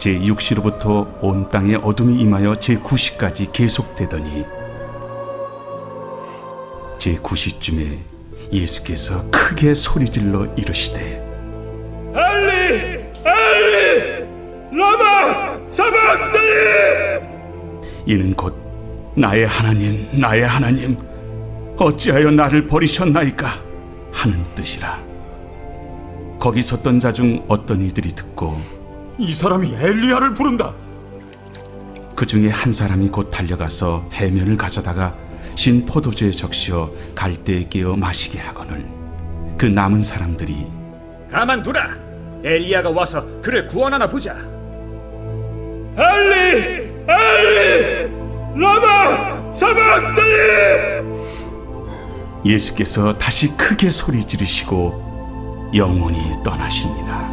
제6시로부터 온 땅에 어둠이 임하여 제9시까지 계속되더니 제9시쯤에 예수께서 크게 소리질러 이르시되 엘리 엘리 라마 사박다니. 이는 곧 나의 하나님 나의 하나님 어찌하여 나를 버리셨나이까 하는 뜻이라. 거기 섰던 자 중 어떤 이들이 듣고 이 사람이 엘리야를 부른다. 그 중에 한 사람이 곧 달려가서 해면을 가져다가 신 포도주에 적시어 갈대에 끼어 마시게 하거늘 그 남은 사람들이 가만두라. 엘리야가 와서 그를 구원하나 보자. 엘리 엘리 라마 사박다니. 예수께서 다시 크게 소리 지르시고 영원히 떠나십니다.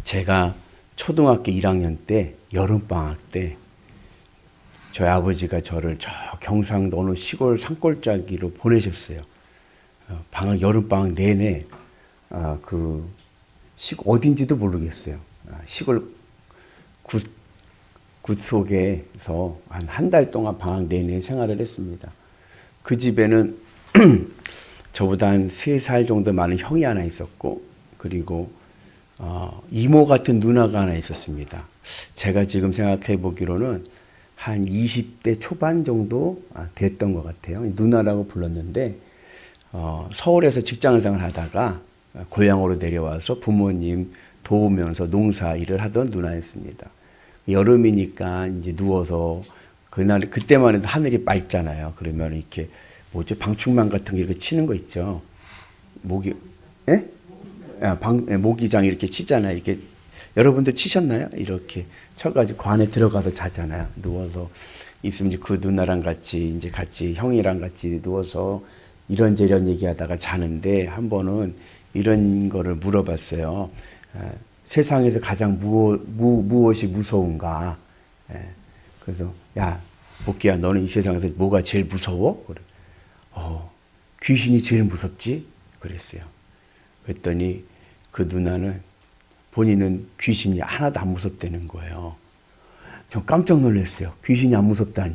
제가 초등학교 1학년 때 여름방학 때 저희 아버지가 저를 저 경상도 어느 시골 산골짜기로 보내셨어요. 방학 여름방학 내내 어딘지도 모르겠어요. 시골 굿 속에서 한 달 동안 방학 내내 생활을 했습니다. 그 집에는 저보다 한 3살 정도 많은 형이 하나 있었고, 그리고 이모 같은 누나가 하나 있었습니다. 제가 지금 생각해 보기로는 한 20대 초반 정도 됐던 것 같아요. 누나라고 불렀는데 서울에서 직장생활 하다가 고향으로 내려와서 부모님 도우면서 농사 일을 하던 누나였습니다. 여름이니까 이제 누워서 그때만 해도 하늘이 맑잖아요. 그러면 이렇게 방충망 같은 거 이렇게 치는 거 있죠. 모기장 이렇게 치잖아요. 이렇게 여러분들 치셨나요? 이렇게 쳐가지고 그 안에 들어가서 자잖아요. 누워서 있으면 이제 그 누나랑 같이 형이랑 같이 누워서 이런저런 얘기하다가 자는데, 한 번은 이런 거를 물어봤어요. 세상에서 가장 무엇이 무서운가? 그래서 야, 복귀야, 너는 이 세상에서 뭐가 제일 무서워? 그래. 귀신이 제일 무섭지? 그랬어요. 그랬더니 그 누나는 본인은 귀신이 하나도 안 무섭다는 거예요. 전 깜짝 놀랐어요. 귀신이 안 무섭다니.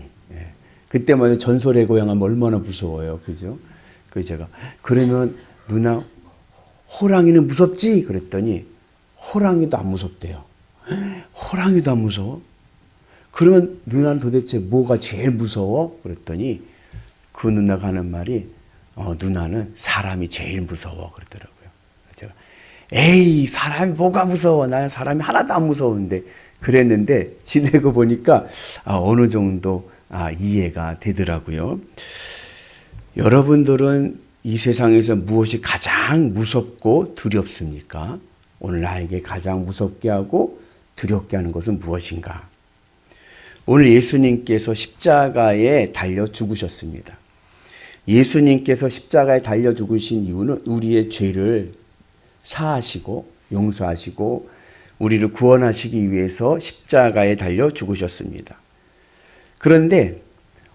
그때마다 전설의 고향하면 얼마나 무서워요. 그죠? 그래서 제가, 그러면 누나, 호랑이는 무섭지? 그랬더니 호랑이도 안 무섭대요. 호랑이도 안 무서워? 그러면 누나는 도대체 뭐가 제일 무서워? 그랬더니 그 누나가 하는 말이 누나는 사람이 제일 무서워 그러더라고요. 제가 에이, 사람이 뭐가 무서워? 난 사람이 하나도 안 무서운데 그랬는데, 지내고 보니까 어느 정도 이해가 되더라고요. 여러분들은 이 세상에서 무엇이 가장 무섭고 두렵습니까? 오늘 나에게 가장 무섭게 하고 두렵게 하는 것은 무엇인가? 오늘 예수님께서 십자가에 달려 죽으셨습니다. 예수님께서 십자가에 달려 죽으신 이유는 우리의 죄를 사하시고 용서하시고 우리를 구원하시기 위해서 십자가에 달려 죽으셨습니다. 그런데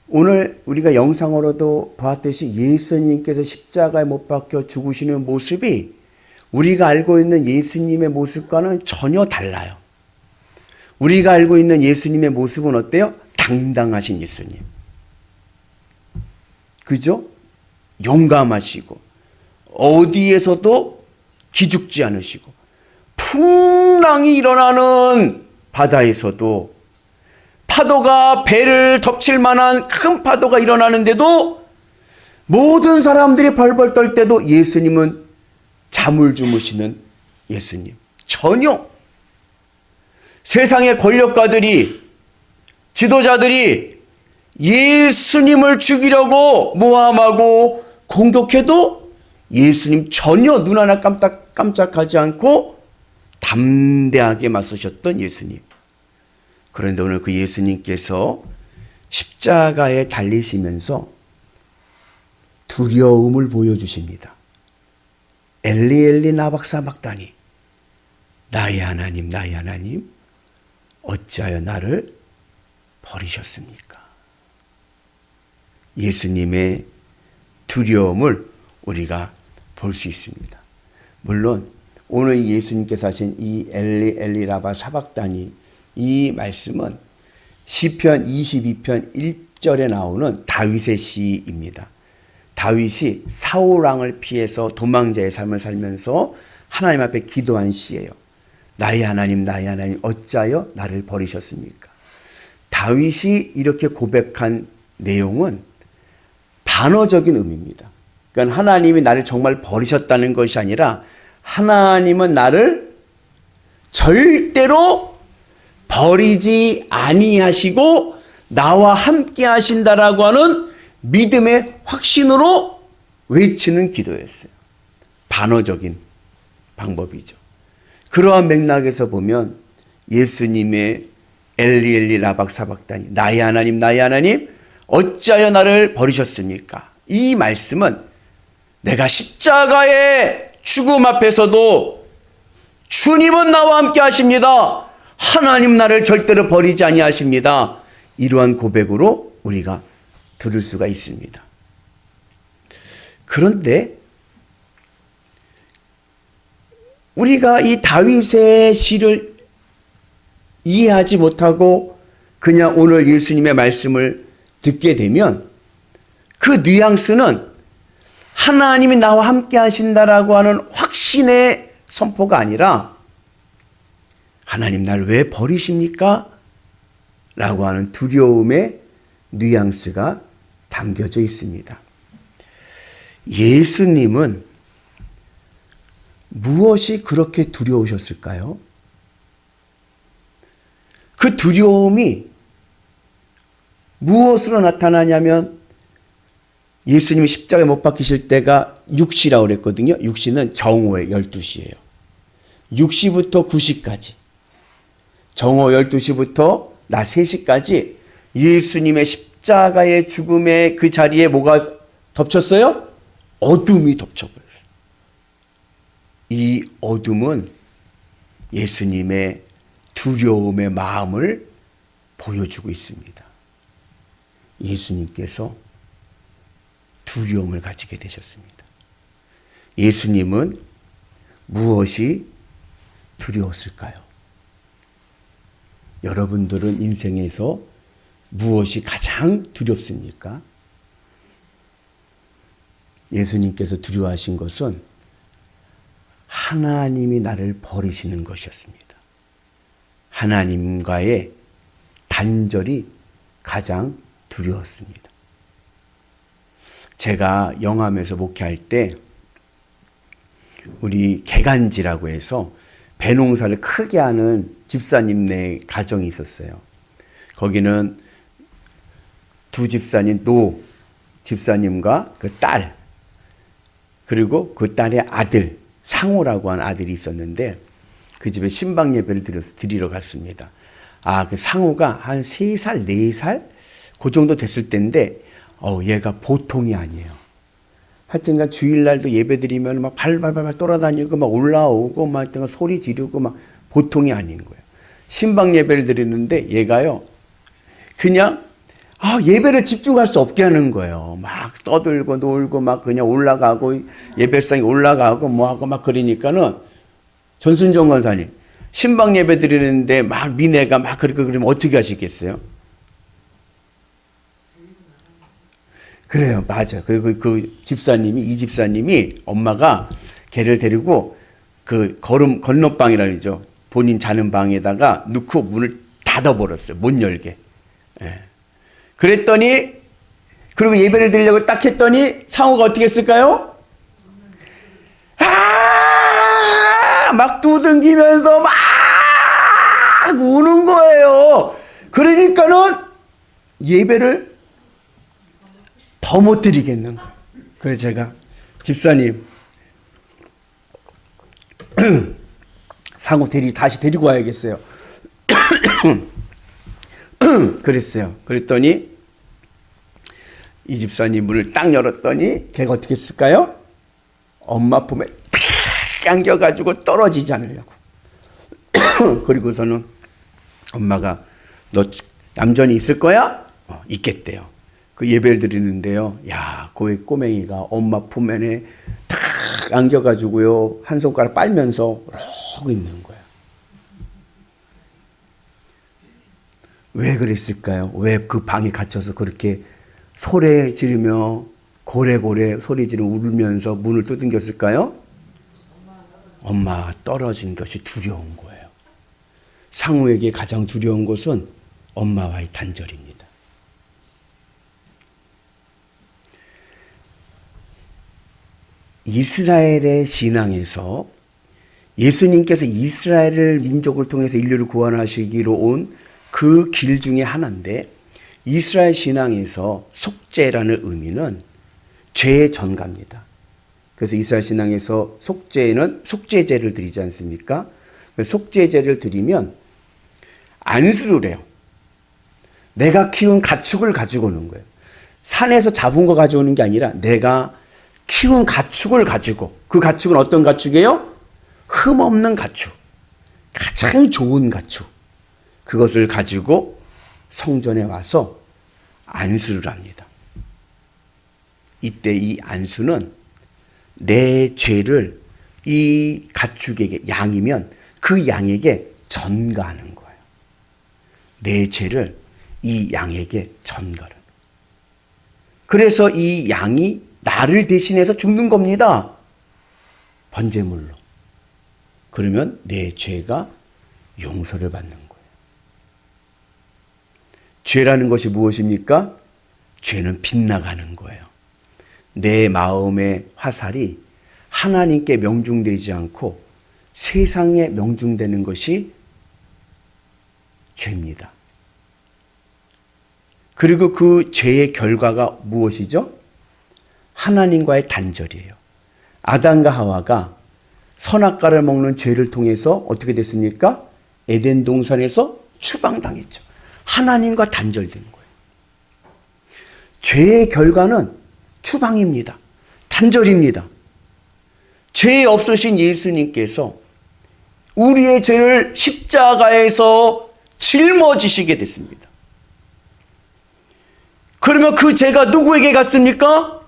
오늘 우리가 영상으로도 보았듯이 예수님께서 십자가에 못 박혀 죽으시는 모습이 우리가 알고 있는 예수님의 모습과는 전혀 달라요. 우리가 알고 있는 예수님의 모습은 어때요? 당당하신 예수님. 그죠? 용감하시고 어디에서도 기죽지 않으시고 풍랑이 일어나는 바다에서도 파도가 배를 덮칠 만한 큰 파도가 일어나는데도 모든 사람들이 벌벌 떨 때도 예수님은 잠을 주무시는 예수님. 전혀 세상의 권력가들이, 지도자들이 예수님을 죽이려고 모함하고 공격해도 예수님 전혀 눈 하나 깜짝하지 않고 담대하게 맞서셨던 예수님. 그런데 오늘 그 예수님께서 십자가에 달리시면서 두려움을 보여주십니다. 엘리 엘리 나박사박다니, 나의 하나님 나의 하나님 어찌하여 나를 버리셨습니까? 예수님의 두려움을 우리가 볼 수 있습니다. 물론 오늘 예수님께서 하신 이 엘리 엘리 라바 사박다니, 이 말씀은 시편 22편 1절에 나오는 다윗의 시입니다. 다윗이 사울왕을 피해서 도망자의 삶을 살면서 하나님 앞에 기도한 시예요. 나의 하나님 나의 하나님 어찌하여 나를 버리셨습니까? 다윗이 이렇게 고백한 내용은 반어적인 의미입니다. 그러니까 하나님이 나를 정말 버리셨다는 것이 아니라 하나님은 나를 절대로 버리지 아니하시고 나와 함께 하신다라고 하는 믿음의 확신으로 외치는 기도였어요. 반어적인 방법이죠. 그러한 맥락에서 보면 예수님의 엘리 엘리 라박 사박다니, 나의 하나님 나의 하나님 어찌하여 나를 버리셨습니까? 이 말씀은 내가 십자가의 죽음 앞에서도 주님은 나와 함께 하십니다. 하나님 나를 절대로 버리지 아니하십니다. 이러한 고백으로 우리가 들을 수가 있습니다. 그런데 우리가 이 다윗의 시를 이해하지 못하고 그냥 오늘 예수님의 말씀을 듣게 되면 그 뉘앙스는 하나님이 나와 함께 하신다라고 하는 확신의 선포가 아니라 하나님 날 왜 버리십니까? 라고 하는 두려움의 뉘앙스가 담겨져 있습니다. 예수님은 무엇이 그렇게 두려우셨을까요? 그 두려움이 무엇으로 나타나냐면 예수님이 십자가에 못 박히실 때가 6시라고 그랬거든요. 6시는 정오의 12시예요. 6시부터 9시까지. 정오 12시부터 낮 3시까지 예수님의 십자가의 죽음의 그 자리에 뭐가 덮쳤어요? 어둠이 덮쳐버렸어요. 이 어둠은 예수님의 두려움의 마음을 보여주고 있습니다. 예수님께서 두려움을 가지게 되셨습니다. 예수님은 무엇이 두려웠을까요? 여러분들은 인생에서 무엇이 가장 두렵습니까? 예수님께서 두려워하신 것은 하나님이 나를 버리시는 것이었습니다. 하나님과의 단절이 가장 두려웠습니다. 제가 영암에서 목회할 때 우리 개간지라고 해서 배농사를 크게 하는 집사님네 가정이 있었어요. 거기는 두 집사님, 노 집사님과 그 딸, 그리고 그 딸의 아들, 상호라고 하는 아들이 있었는데 그 집에 신방 예배를 드리러 갔습니다. 그 상호가 한 3살, 4살? 그 정도 됐을 때인데 얘가 보통이 아니에요. 하여튼간 주일날도 예배 드리면 막 발발발 돌아다니고 막 올라오고 막 소리 지르고 막 보통이 아닌 거예요. 신방 예배를 드리는데 얘가요, 그냥 예배를 집중할 수 없게 하는 거예요. 막 떠들고 놀고 막 그냥 올라가고 예배상에 올라가고 뭐하고 막 그러니까는 전순정 권사님, 신방 예배 드리는데 막 미네가 막 그렇게 그러면 어떻게 하시겠어요? 그래요, 맞아. 그리고 그 집사님이, 이 집사님이 엄마가 걔를 데리고 그 건너방이라 그러죠. 본인 자는 방에다가 넣고 문을 닫아버렸어요. 못 열게. 예. 그랬더니, 그리고 예배를 드리려고 딱 했더니 상호가 어떻게 했을까요? 막 두둥기면서 막 우는 거예요. 그러니까는 예배를 더 못 드리겠는 거예요. 그래서 제가 집사님 상호 다시 데리고 와야겠어요. 그랬어요. 그랬더니 이 집사님 문을 딱 열었더니 걔가 어떻게 했을까요? 엄마 품에 탁 안겨가지고 떨어지지 않으려고. 그리고서는 엄마가 너 얌전히 있을 거야? 있겠대요. 그 예배를 드리는데요. 야, 그 꼬맹이가 엄마 품에 탁 안겨가지고요. 한 손가락 빨면서 그러고 있는 거예요. 왜 그랬을까요? 왜 그 방에 갇혀서 그렇게 소리 지르며 고래고래 소리 지르며 울면서 문을 두들겼을까요? 엄마가 떨어진 것이 두려운 거예요. 상우에게 가장 두려운 것은 엄마와의 단절입니다. 이스라엘의 신앙에서 예수님께서 이스라엘 민족을 통해서 인류를 구원하시기로 온 그 길 중에 하나인데, 이스라엘 신앙에서 속죄라는 의미는 죄의 전가입니다. 그래서 이스라엘 신앙에서 속죄는 속죄제를 드리지 않습니까? 속죄제를 드리면 안수를 해요. 내가 키운 가축을 가지고 오는 거예요. 산에서 잡은 거 가져오는 게 아니라 내가 키운 가축을 가지고, 그 가축은 어떤 가축이에요? 흠없는 가축, 가장 좋은 가축, 그것을 가지고 성전에 와서 안수를 합니다. 이때 이 안수는 내 죄를 이 가축에게, 양이면 그 양에게 전가하는 거예요. 내 죄를 이 양에게 전가를. 그래서 이 양이 나를 대신해서 죽는 겁니다. 번제물로. 그러면 내 죄가 용서를 받는 거예요. 죄라는 것이 무엇입니까? 죄는 빗나가는 거예요. 내 마음의 화살이 하나님께 명중되지 않고 세상에 명중되는 것이 죄입니다. 그리고 그 죄의 결과가 무엇이죠? 하나님과의 단절이에요. 아담과 하와가 선악과를 먹는 죄를 통해서 어떻게 됐습니까? 에덴 동산에서 추방당했죠. 하나님과 단절된 거예요. 죄의 결과는 추방입니다. 단절입니다. 죄 없으신 예수님께서 우리의 죄를 십자가에서 짊어지시게 됐습니다. 그러면 그 죄가 누구에게 갔습니까?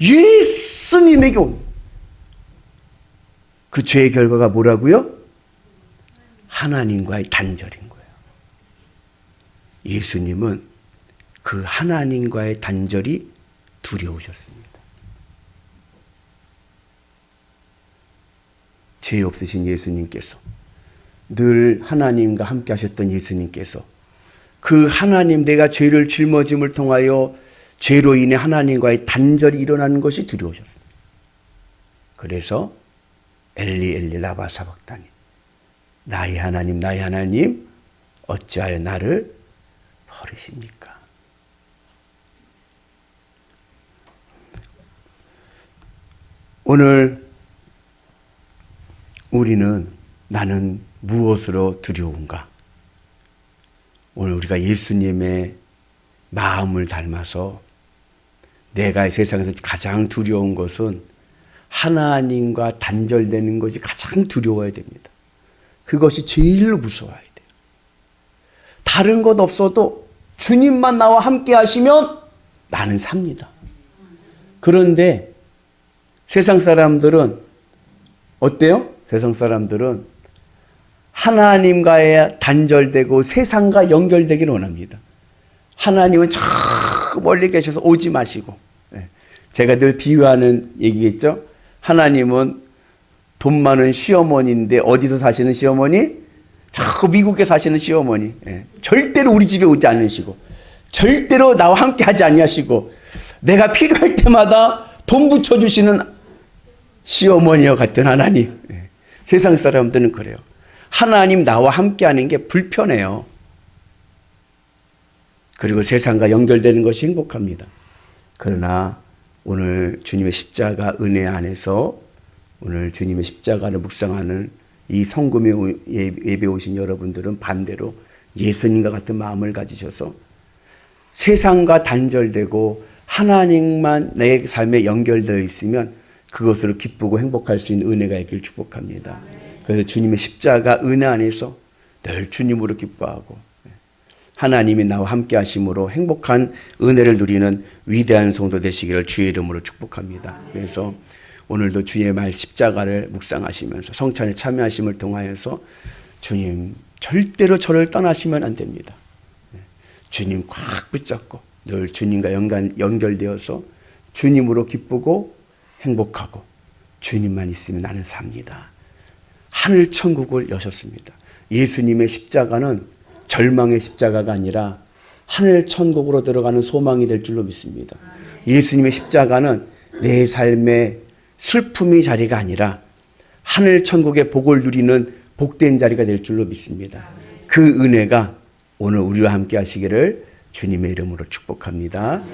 예수님에게 옵니다. 그 죄의 결과가 뭐라고요? 하나님과의 단절인 거예요. 예수님은 그 하나님과의 단절이 두려우셨습니다. 죄 없으신 예수님께서, 늘 하나님과 함께 하셨던 예수님께서 그 하나님, 내가 죄를 짊어짐을 통하여 죄로 인해 하나님과의 단절이 일어나는 것이 두려우셨습니다. 그래서 엘리 엘리 라마 사박다니, 나의 하나님 어찌하여 나를 버리십니까? 오늘 우리는 나는 무엇으로 두려운가? 오늘 우리가 예수님의 마음을 닮아서 내가 이 세상에서 가장 두려운 것은 하나님과 단절되는 것이 가장 두려워야 됩니다. 그것이 제일로 무서워야 돼요. 다른 것 없어도 주님만 나와 함께 하시면 나는 삽니다. 그런데 세상 사람들은 어때요? 세상 사람들은 하나님과의 단절되고 세상과 연결되기를 원합니다. 하나님은 저 멀리 계셔서 오지 마시고, 제가 늘 비유하는 얘기겠죠. 하나님은 돈 많은 시어머니인데 어디서 사시는 시어머니? 저 미국에 사시는 시어머니. 절대로 우리 집에 오지 않으시고, 절대로 나와 함께 하지 아니하시고, 내가 필요할 때마다 돈 붙여주시는 시어머니와 같은 하나님. 세상 사람들은 그래요. 하나님 나와 함께하는 게 불편해요. 그리고 세상과 연결되는 것이 행복합니다. 그러나 오늘 주님의 십자가 은혜 안에서 오늘 주님의 십자가를 묵상하는 이 성금에 예배 오신 여러분들은 반대로 예수님과 같은 마음을 가지셔서 세상과 단절되고 하나님만 내 삶에 연결되어 있으면 그것으로 기쁘고 행복할 수 있는 은혜가 있길 축복합니다. 그래서 주님의 십자가 은혜 안에서 늘 주님으로 기뻐하고 하나님이 나와 함께 하심으로 행복한 은혜를 누리는 위대한 성도 되시기를 주의 이름으로 축복합니다. 그래서 오늘도 주의 말 십자가를 묵상하시면서 성찬에 참여하심을 통하여서 주님 절대로 저를 떠나시면 안 됩니다. 주님 꽉 붙잡고 늘 주님과 연결되어서 주님으로 기쁘고 행복하고 주님만 있으면 나는 삽니다. 하늘 천국을 여셨습니다. 예수님의 십자가는 절망의 십자가가 아니라 하늘 천국으로 들어가는 소망이 될 줄로 믿습니다. 예수님의 십자가는 내 삶의 슬픔의 자리가 아니라 하늘 천국의 복을 누리는 복된 자리가 될 줄로 믿습니다. 그 은혜가 오늘 우리와 함께 하시기를 주님의 이름으로 축복합니다.